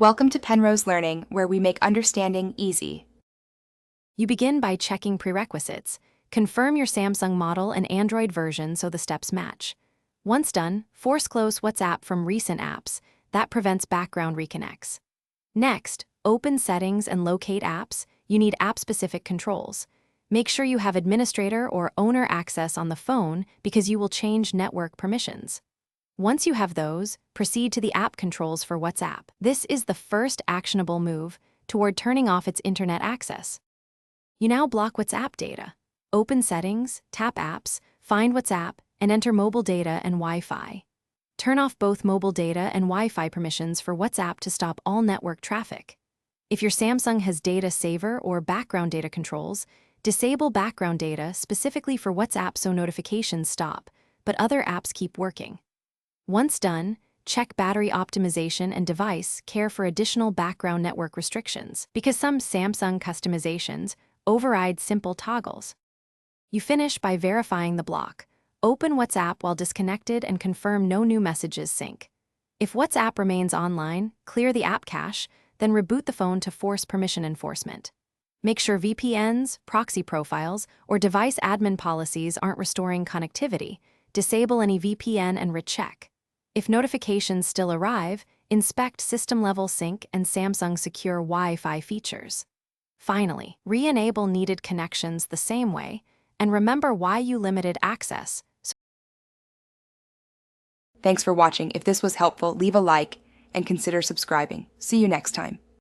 Welcome to Penrose Learning, where we make understanding easy. You begin by checking prerequisites. Confirm your Samsung model and Android version so the steps match. Once done, force close WhatsApp from recent apps. That prevents background reconnects. Next, open Settings and locate apps. You need app-specific controls. Make sure you have administrator or owner access on the phone because you will change network permissions. Once you have those, proceed to the app controls for WhatsApp. This is the first actionable move toward turning off its internet access. You now block WhatsApp data. Open Settings, tap Apps, find WhatsApp, and enter mobile data and Wi-Fi. Turn off both mobile data and Wi-Fi permissions for WhatsApp to stop all network traffic. If your Samsung has data saver or background data controls, disable background data specifically for WhatsApp so notifications stop, but other apps keep working. Once done, check battery optimization and device care for additional background network restrictions, because some Samsung customizations override simple toggles. You finish by verifying the block. Open WhatsApp while disconnected and confirm no new messages sync. If WhatsApp remains online, clear the app cache, then reboot the phone to force permission enforcement. Make sure VPNs, proxy profiles, or device admin policies aren't restoring connectivity. Disable any VPN and recheck. If notifications still arrive, inspect system-level sync and Samsung Secure Wi-Fi features. Finally, re-enable needed connections the same way, and remember why you limited access. Thanks for watching. If this was helpful, leave a like and consider subscribing. See you next time.